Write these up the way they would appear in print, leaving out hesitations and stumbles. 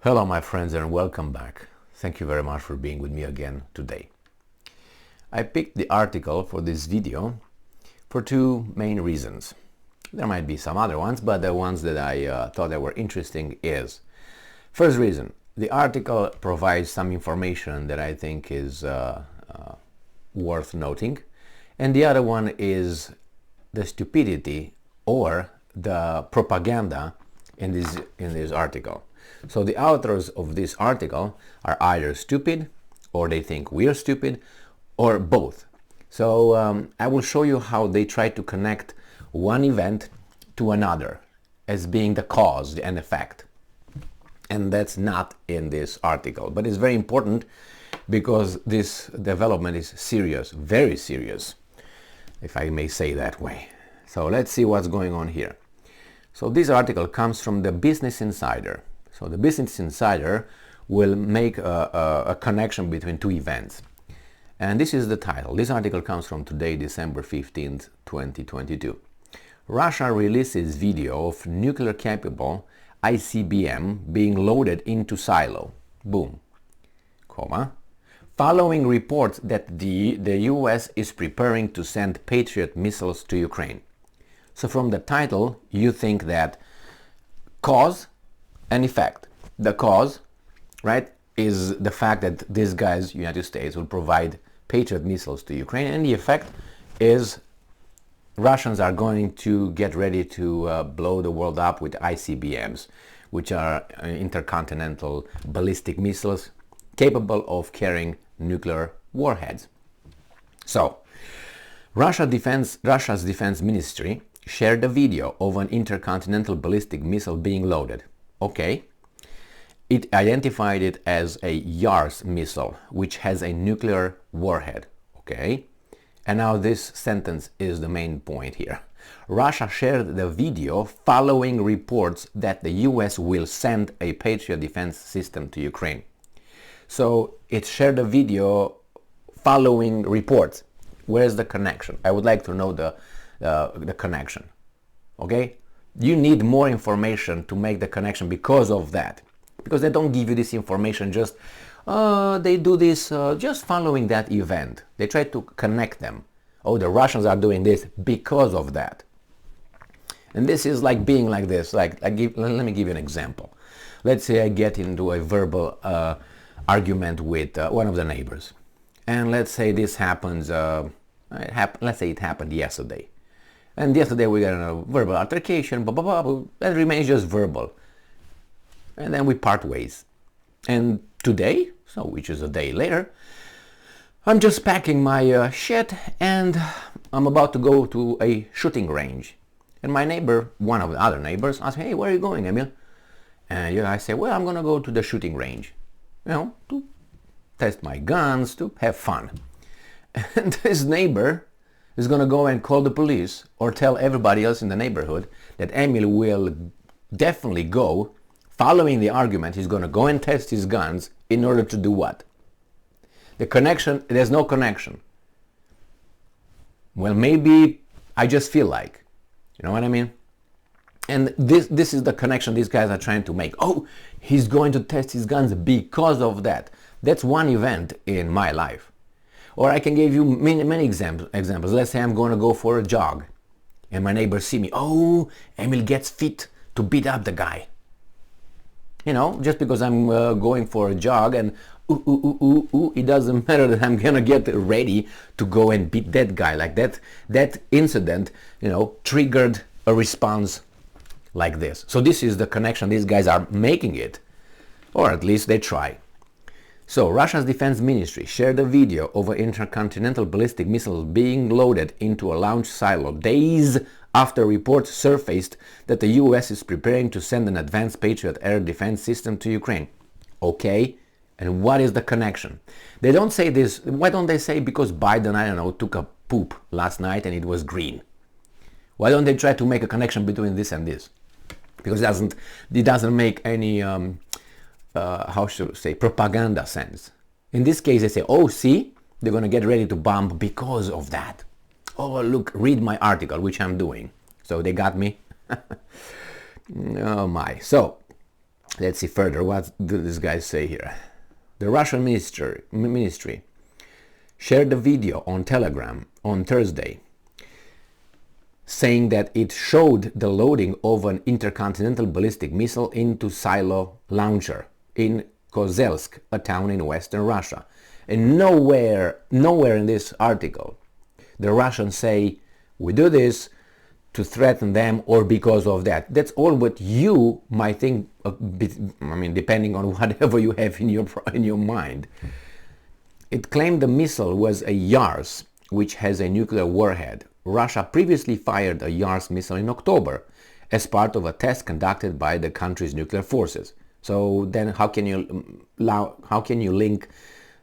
Hello my friends and welcome back. Thank you very much for being with me again today. I picked the article for this video for two main reasons. There might be some other ones, but the ones that I thought that were interesting is, first reason, the article provides some information that I think is worth noting, and the other one is the stupidity or the propaganda in this article. So the authors of this article are either stupid, or they think we are stupid, or both. So I will show you how they try to connect one event to another as being the cause and effect. And that's not in this article, but it's very important because this development is serious, very serious, if I may say that way. So let's see what's going on here. So this article comes from the Business Insider. So the Business Insider will make a connection between two events. And this is the title. This article comes from today, December 15th, 2022. Russia releases video of nuclear-capable ICBM being loaded into silo. Boom. Comma. Following reports that the US is preparing to send Patriot missiles to Ukraine. So from the title, you think that cause and effect. The cause, right, is the fact that these guys, United States, will provide Patriot missiles to Ukraine, and the effect is Russians are going to get ready to blow the world up with ICBMs, which are intercontinental ballistic missiles capable of carrying nuclear warheads. So, Russia's defense ministry shared a video of an intercontinental ballistic missile being loaded. Okay. It identified it as a Yars missile, which has a nuclear warhead. Okay. And now this sentence is the main point here. Russia shared the video following reports that the US will send a Patriot defense system to Ukraine. So it shared the video following reports. Where's the connection? I would like to know the connection. Okay? You need more information to make the connection because of that. Because they don't give you this information just, they do this just following that event. They try to connect them. Oh, the Russians are doing this because of that. And this is like being like this. Let me give you an example. Let's say I get into a verbal argument with one of the neighbors. And let's say this happens, let's say it happened yesterday. And yesterday we got a verbal altercation, blah, blah, blah, that remains just verbal. And then we part ways. And today, so which is a day later, I'm just packing my shit and I'm about to go to a shooting range. And my neighbor, one of the other neighbors, asked me, hey, where are you going, Emil? And I say, well, I'm going to go to the shooting range, to test my guns, to have fun. And this neighbor is going to go and call the police or tell everybody else in the neighborhood that Emil will definitely go. Following the argument, he's going to go and test his guns in order to do what? The connection, there's no connection. Well, maybe I just feel like, you know what I mean? And this is the connection these guys are trying to make. Oh, he's going to test his guns because of that. That's one event in my life. Or I can give you many examples. Let's say I'm going to go for a jog and my neighbors see me. Oh, Emil gets fit to beat up the guy. Just because I'm going for a jog and it doesn't matter that I'm going to get ready to go and beat that guy. Like that incident, triggered a response like this. So this is the connection. These guys are making it, or at least they try. So Russia's defense ministry shared a video of an intercontinental ballistic missile being loaded into a launch silo days after reports surfaced that the US is preparing to send an advanced Patriot air defense system to Ukraine. Okay, and what is the connection? They don't say this. Why don't they say because Biden, I don't know, took a poop last night and it was green? Why don't they try to make a connection between this and this? Because it doesn't make any how should I say, propaganda sense. In this case, they say, oh, see, they're going to get ready to bomb because of that. Oh, look, read my article, which I'm doing. So they got me. Oh my. So Let's see further. What do these guys say here? The Russian ministry shared a video on Telegram on Thursday saying that it showed the loading of an intercontinental ballistic missile into silo launcher in Kozelsk, a town in western Russia. And nowhere in this article the Russians say we do this to threaten them or because of that. That's all what you might think, depending on whatever you have in your mind. It claimed the missile was a Yars, which has a nuclear warhead. Russia previously fired a Yars missile in October as part of a test conducted by the country's nuclear forces. So then how can you link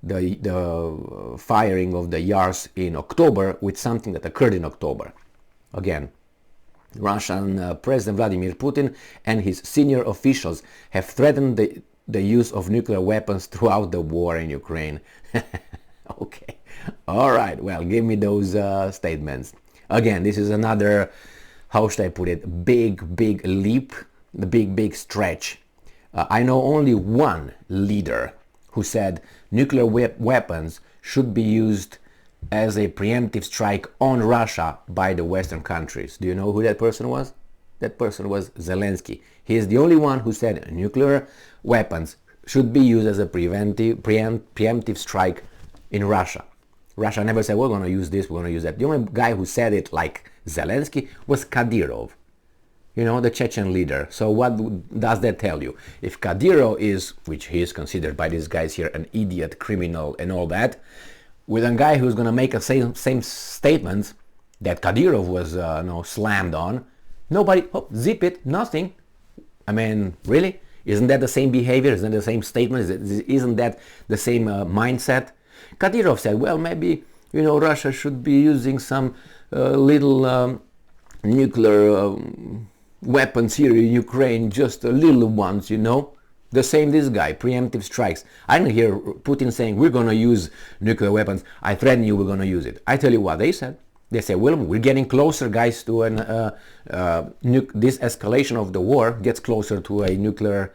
the firing of the Yars in October with something that occurred in October? Again, Russian President Vladimir Putin and his senior officials have threatened the use of nuclear weapons throughout the war in Ukraine. Okay, all right, well, give me those statements. Again, this is another, how should I put it, big leap, the big stretch. I know only one leader who said nuclear weapons should be used as a preemptive strike on Russia by the Western countries. Do you know who that person was? That person was Zelensky. He is the only one who said nuclear weapons should be used as a preemptive strike in Russia. Russia never said, we're going to use this, we're going to use that. The only guy who said it like Zelensky was Kadyrov, the Chechen leader. So what does that tell you? If Kadyrov is, which he is considered by these guys here, an idiot, criminal and all that, with a guy who's going to make a same statements that Kadyrov was slammed on, nobody, zip it, nothing. I mean, really? Isn't that the same behavior? Isn't that the same statement? Isn't that the same mindset? Kadyrov said, well, maybe, Russia should be using some little nuclear weapons here in Ukraine, just little ones, The same this guy, preemptive strikes. I didn't hear Putin saying, we're going to use nuclear weapons. I threaten you, we're going to use it. I tell you what they said. They said, well, we're getting closer, guys, to this escalation of the war gets closer to a nuclear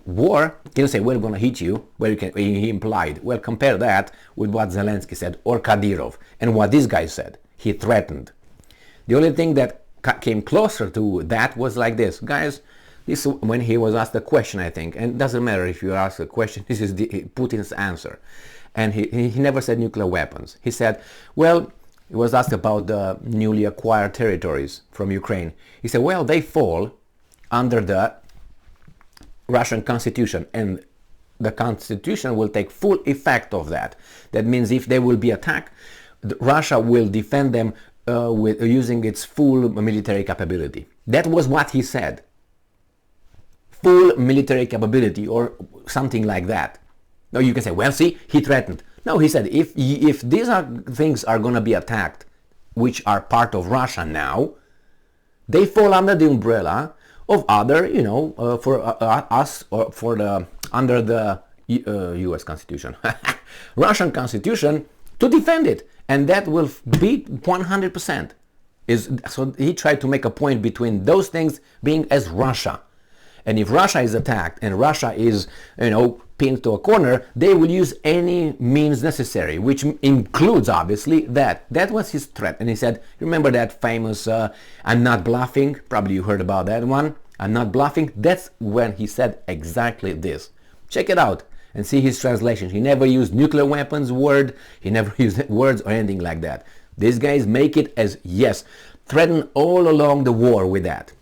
war. Can you say, well, we're going to hit you? Well, he implied. Well, compare that with what Zelensky said or Kadyrov and what this guy said. He threatened. The only thing that came closer to that was like this. Guys, this when he was asked a question, I think, and it doesn't matter if you ask a question, this is Putin's answer. And he never said nuclear weapons. He said, well, he was asked about the newly acquired territories from Ukraine. He said, well, they fall under the Russian constitution, and the constitution will take full effect of that. That means if they will be attacked, Russia will defend them with using its full military capability. That was what he said. Full military capability or something like that. Now you can say, well, see, he threatened. No, he said, if these things are going to be attacked, which are part of Russia now, they fall under the umbrella of other, for us or for the under the U.S. Constitution, Russian Constitution, to defend it, and that will be 100%. So he tried to make a point between those things being as Russia, and if Russia is attacked and Russia is, pinned to a corner, they will use any means necessary, which includes obviously that. That was his threat, and he said, remember that famous "I'm not bluffing"? Probably you heard about that one. I'm not bluffing. That's when he said exactly this. Check it out and see his translation. He never used nuclear weapons word. He never used words or anything like that. These guys make it as yes, threaten all along the war with that.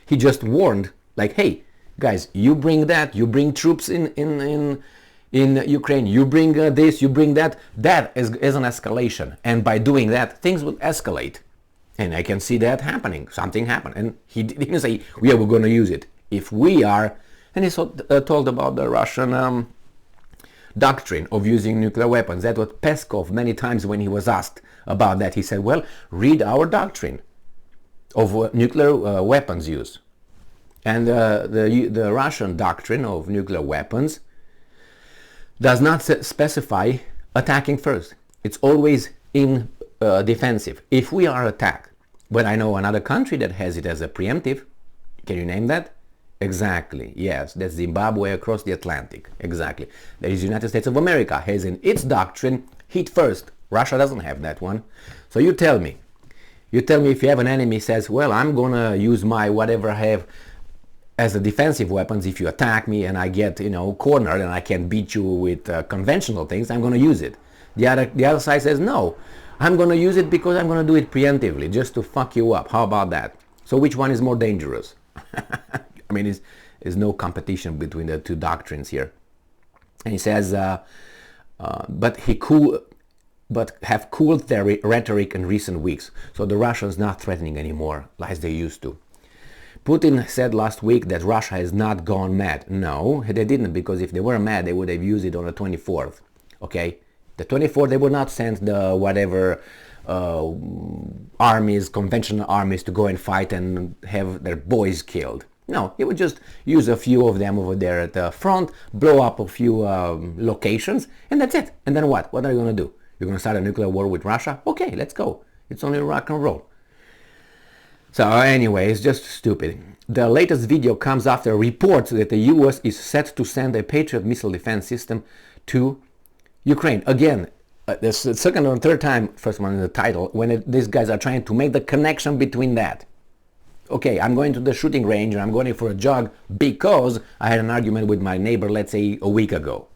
He just warned, like, hey, guys, you bring that, you bring troops in Ukraine, you bring this, you bring that. That is an escalation, and by doing that, things will escalate. And I can see that happening. Something happened. And he didn't say, yeah, we're going to use it. If we are, and he told about the Russian doctrine of using nuclear weapons. That was Peskov many times when he was asked about that. He said, well, read our doctrine of nuclear weapons use. And the Russian doctrine of nuclear weapons does not specify attacking first. It's always in defensive. If we are attacked, but I know another country that has it as a preemptive. Can you name that? Exactly, yes, that's Zimbabwe across the Atlantic. Exactly. There is United States of America, has in its doctrine, hit first. Russia doesn't have that one. So you tell me if you have an enemy says, well, I'm gonna use my whatever I have as a defensive weapons. If you attack me and I get, cornered and I can beat you with conventional things, I'm gonna use it. The other side says, no, I'm gonna use it because I'm gonna do it preemptively, just to fuck you up. How about that? So which one is more dangerous? I mean, there's no competition between the two doctrines here. And he says, but have cooled their rhetoric in recent weeks. So the Russians not threatening anymore as they used to. Putin said last week that Russia has not gone mad. No, they didn't, because if they were mad, they would have used it on the 24th. Okay, the 24th they would not send the whatever armies, conventional armies, to go and fight and have their boys killed. No, he would just use a few of them over there at the front, blow up a few locations, and that's it. And then what? What are you going to do? You're going to start a nuclear war with Russia? Okay, let's go. It's only rock and roll. So anyway, it's just stupid. The latest video comes after reports that the US is set to send a Patriot missile defense system to Ukraine. Again, the second or third time, first one in the title, when these guys are trying to make the connection between that. Okay, I'm going to the shooting range and I'm going for a jog because I had an argument with my neighbor, let's say, a week ago.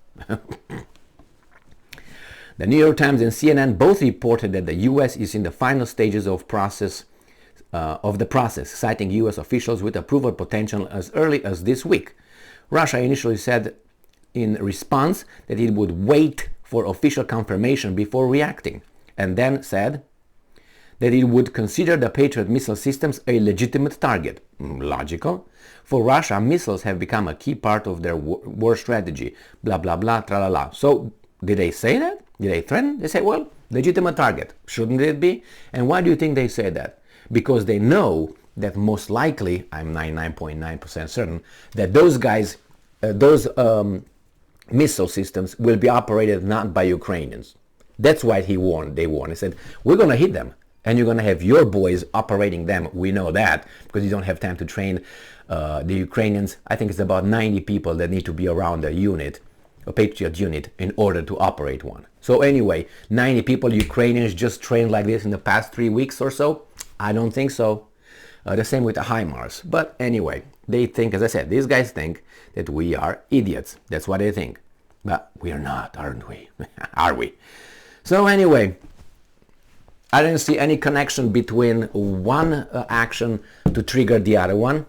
The New York Times and CNN both reported that the US is in the final stages of the process, citing US officials with approval potential as early as this week. Russia initially said in response that it would wait for official confirmation before reacting, and then said that it would consider the Patriot missile systems a legitimate target. Logical. For Russia, missiles have become a key part of their war strategy. Blah, blah, blah, tra-la-la. So, did they say that? Did they threaten? They say, well, legitimate target. Shouldn't it be? And why do you think they say that? Because they know that most likely, I'm 99.9% certain, that those guys, missile systems will be operated not by Ukrainians. That's why they warned. He said, we're going to hit them. And you're going to have your boys operating them. We know that because you don't have time to train the Ukrainians. I think it's about 90 people that need to be around a unit, a Patriot unit, in order to operate one. So anyway, 90 people, Ukrainians, just trained like this in the past 3 weeks or so? I don't think so. The same with the HIMARS. But anyway, they think, as I said, these guys think that we are idiots. That's what they think. But we are not, aren't we? Are we? So anyway, I didn't see any connection between one action to trigger the other one.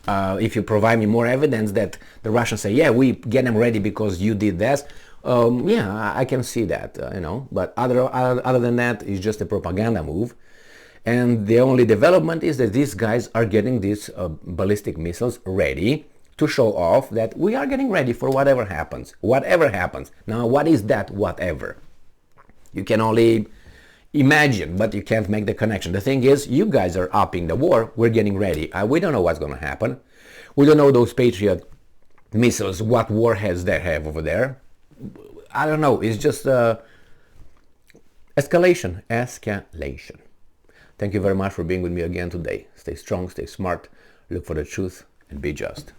If you provide me more evidence that the Russians say, yeah, we get them ready because you did this, yeah, I can see that, But other than that, it's just a propaganda move. And the only development is that these guys are getting these ballistic missiles ready to show off that we are getting ready for whatever happens. Whatever happens. Now, what is that whatever? You can only imagine, but you can't make the connection. The thing is, you guys are upping the war. We're getting ready. We don't know what's going to happen. We don't know those Patriot missiles, what warheads they have over there. I don't know. It's just escalation. Escalation. Thank you very much for being with me again today. Stay strong, stay smart, look for the truth, and be just.